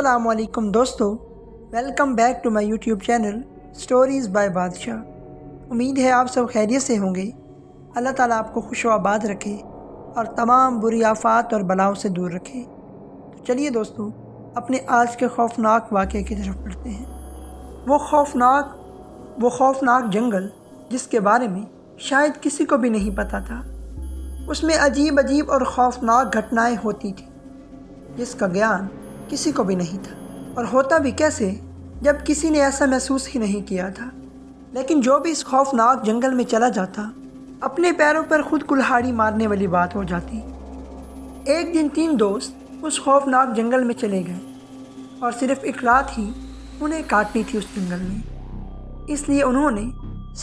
السلام علیکم دوستو، welcome back to my YouTube channel stories by Badshah. امید ہے آپ سب خیریت سے ہوں گے۔ اللہ تعالیٰ آپ کو خوش و آباد رکھے اور تمام بری آفات اور بلاؤں سے دور رکھے۔ تو چلیے دوستو، اپنے آج کے خوفناک واقعے کی طرف بڑھتے ہیں۔ وہ خوفناک جنگل جس کے بارے میں شاید کسی کو بھی نہیں پتہ تھا۔ اس میں عجیب اور خوفناک گھٹنائیں ہوتی تھیں جس کا گیان کسی کو بھی نہیں تھا، اور ہوتا بھی کیسے جب کسی نے ایسا محسوس ہی نہیں کیا تھا۔ لیکن جو بھی اس خوفناک جنگل میں چلا جاتا، اپنے پیروں پر خود کلہاڑی مارنے والی بات ہو جاتی۔ ایک دن 3 دوست اس خوفناک جنگل میں چلے گئے، اور صرف ایک رات ہی انہیں کاٹنی تھی اس جنگل میں۔ اس لیے انہوں نے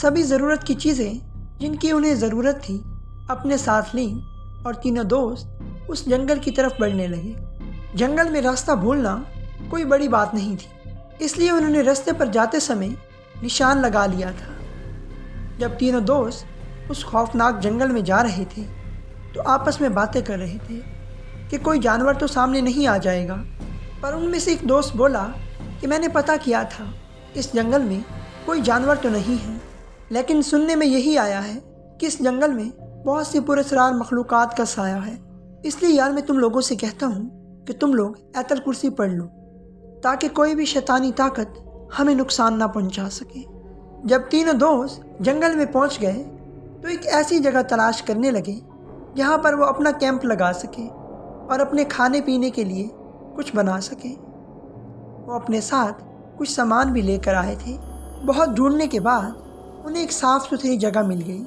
سبھی ضرورت کی چیزیں جن کی انہیں ضرورت تھی اپنے ساتھ لیں، اور تینوں دوست اس جنگل کی طرف بڑھنے لگے۔ جنگل میں راستہ بھولنا کوئی بڑی بات نہیں تھی، اس لیے انہوں نے راستے پر جاتے سمے نشان لگا لیا تھا۔ جب تینوں دوست اس خوفناک جنگل میں جا رہے تھے تو آپس میں باتیں کر رہے تھے کہ کوئی جانور تو سامنے نہیں آ جائے گا، پر ان میں سے ایک دوست بولا کہ میں نے پتہ کیا تھا اس جنگل میں کوئی جانور تو نہیں ہے، لیکن سننے میں یہی آیا ہے کہ اس جنگل میں بہت سی پراسرار مخلوقات کا سایہ ہے۔ اس لیے یار میں تم لوگوں سے کہتا ہوں کہ تم لوگ آیت الکرسی پڑھ لو تاکہ کوئی بھی شیطانی طاقت ہمیں نقصان نہ پہنچا سکے۔ جب تینوں دوست جنگل میں پہنچ گئے تو ایک ایسی جگہ تلاش کرنے لگے جہاں پر وہ اپنا کیمپ لگا سکے اور اپنے کھانے پینے کے لیے کچھ بنا سکے۔ وہ اپنے ساتھ کچھ سامان بھی لے کر آئے تھے۔ بہت ڈھونڈنے کے بعد انہیں ایک صاف ستھری جگہ مل گئی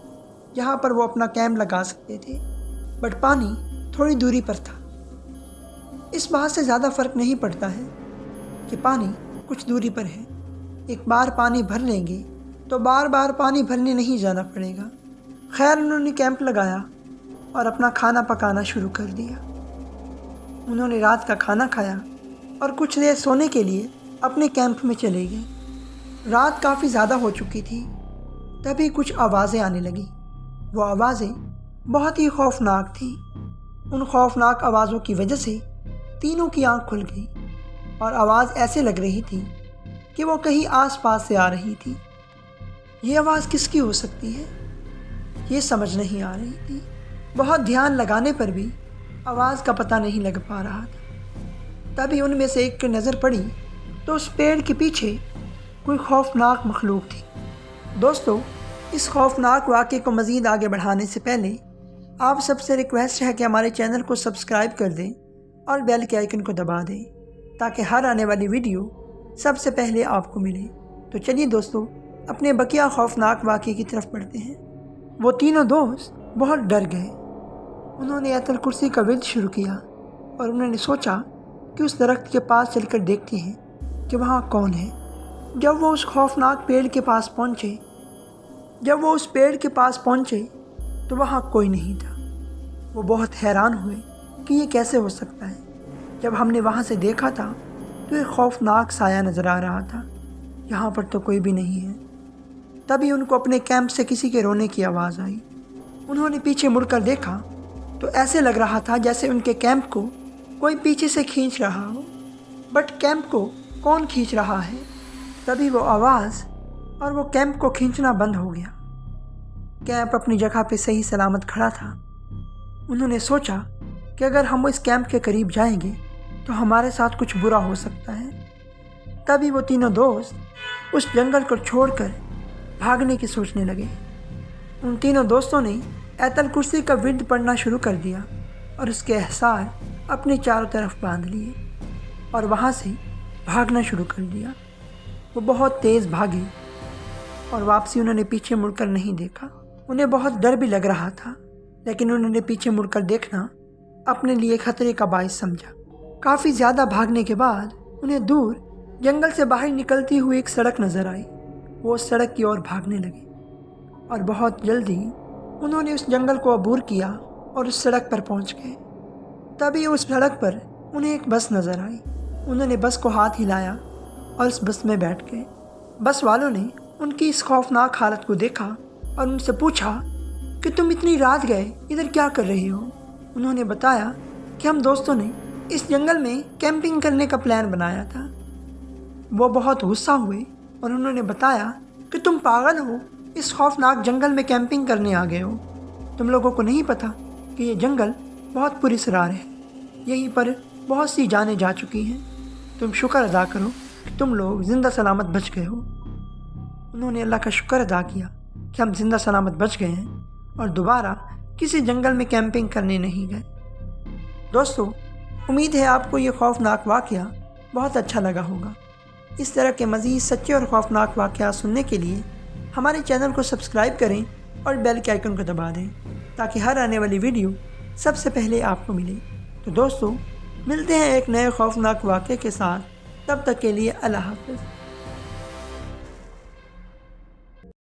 جہاں پر وہ اپنا کیمپ لگا سکتے تھے، بٹ پانی تھوڑی دوری پر تھا۔ اس بات سے زیادہ فرق نہیں پڑتا ہے کہ پانی کچھ دوری پر ہے، ایک بار پانی بھر لیں گے تو بار بار پانی بھرنے نہیں جانا پڑے گا۔ خیر انہوں نے کیمپ لگایا اور اپنا کھانا پکانا شروع کر دیا۔ انہوں نے رات کا کھانا کھایا اور کچھ دیر سونے کے لیے اپنے کیمپ میں چلے گئے۔ رات کافی زیادہ ہو چکی تھی، تبھی کچھ آوازیں آنے لگیں۔ وہ آوازیں بہت ہی خوفناک تھیں۔ ان خوفناک آوازوں کی وجہ سے تینوں کی آنکھ کھل گئی، اور آواز ایسے لگ رہی تھی کہ وہ کہیں آس پاس سے آ رہی تھی۔ یہ آواز کس کی ہو سکتی ہے، یہ سمجھ نہیں آ رہی تھی۔ بہت دھیان لگانے پر بھی آواز کا پتہ نہیں لگ پا رہا تھا۔ تبھی ان میں سے ایک کی نظر پڑی تو اس پیڑ کے پیچھے کوئی خوفناک مخلوق تھی۔ دوستو، اس خوفناک واقعے کو مزید آگے بڑھانے سے پہلے آپ سب سے ریکویسٹ ہے کہ ہمارے چینل کو سبسکرائب کر دیں اور بیل کے آئیکن کو دبا دیں تاکہ ہر آنے والی ویڈیو سب سے پہلے آپ کو ملے۔ تو چلیے دوستو، اپنے بقیہ خوفناک واقعے کی طرف بڑھتے ہیں۔ وہ تینوں دوست بہت ڈر گئے۔ انہوں نے آیت الکرسی کا ورد شروع کیا اور انہوں نے سوچا کہ اس درخت کے پاس چل کر دیکھتے ہیں کہ وہاں کون ہے۔ جب وہ اس خوفناک پیڑ کے پاس پہنچے تو وہاں کوئی نہیں تھا۔ وہ بہت حیران ہوئے کہ یہ کیسے ہو سکتا ہے۔ جب ہم نے وہاں سے دیکھا تھا تو ایک خوفناک سایہ نظر آ رہا تھا، یہاں پر تو کوئی بھی نہیں ہے۔ تبھی ان کو اپنے کیمپ سے کسی کے رونے کی آواز آئی۔ انہوں نے پیچھے مڑ کر دیکھا تو ایسے لگ رہا تھا جیسے ان کے کیمپ کو کوئی پیچھے سے کھینچ رہا ہو، بٹ کیمپ کو کون کھینچ رہا ہے؟ تبھی وہ آواز اور وہ کیمپ کو کھینچنا بند ہو گیا۔ کیمپ اپنی جگہ پہ صحیح سلامت کھڑا تھا۔ انہوں نے سوچا کہ اگر ہم اس کیمپ کے قریب جائیں گے تو ہمارے ساتھ کچھ برا ہو سکتا ہے۔ تبھی وہ تینوں دوست اس جنگل کو چھوڑ کر بھاگنے کی سوچنے لگے۔ ان تینوں دوستوں نے آیت الکرسی کا ورد پڑھنا شروع کر دیا اور اس کے احصار اپنے چاروں طرف باندھ لیے اور وہاں سے بھاگنا شروع کر دیا۔ وہ بہت تیز بھاگے اور واپسی انہوں نے پیچھے مڑ کر نہیں دیکھا۔ انہیں بہت ڈر بھی لگ رہا تھا، لیکن انہوں نے پیچھے مڑ کر دیکھنا اپنے لیے خطرے کا باعث سمجھا۔ کافی زیادہ بھاگنے کے بعد انہیں دور جنگل سے باہر نکلتی ہوئی ایک سڑک نظر آئی۔ وہ اس سڑک کی اور بھاگنے لگے اور بہت جلدی انہوں نے اس جنگل کو عبور کیا اور اس سڑک پر پہنچ گئے۔ تبھی اس سڑک پر انہیں ایک بس نظر آئی۔ انہوں نے بس کو ہاتھ ہلایا اور اس بس میں بیٹھ گئے۔ بس والوں نے ان کی اس خوفناک حالت کو دیکھا اور ان سے پوچھا کہ تم اتنی رات گئے ادھر کیا کر رہے ہو؟ انہوں نے بتایا کہ ہم دوستوں نے اس جنگل میں کیمپنگ کرنے کا پلان بنایا تھا۔ وہ بہت غصہ ہوئے اور انہوں نے بتایا کہ تم پاگل ہو، اس خوفناک جنگل میں کیمپنگ کرنے آ گئے ہو۔ تم لوگوں کو نہیں پتہ کہ یہ جنگل بہت پراسرار ہے، یہیں پر بہت سی جانیں جا چکی ہیں۔ تم شکر ادا کرو کہ تم لوگ زندہ سلامت بچ گئے ہو۔ انہوں نے اللہ کا شکر ادا کیا کہ ہم زندہ سلامت بچ گئے ہیں اور دوبارہ کسی جنگل میں کیمپنگ کرنے نہیں گئے۔ دوستو، امید ہے آپ کو یہ خوفناک واقعہ بہت اچھا لگا ہوگا۔ اس طرح کے مزید سچے اور خوفناک واقعات سننے کے لیے ہمارے چینل کو سبسکرائب کریں اور بیل کے آئیکن کو دبا دیں تاکہ ہر آنے والی ویڈیو سب سے پہلے آپ کو ملے۔ تو دوستو، ملتے ہیں ایک نئے خوفناک واقعے کے ساتھ، تب تک کے لیے اللہ حافظ۔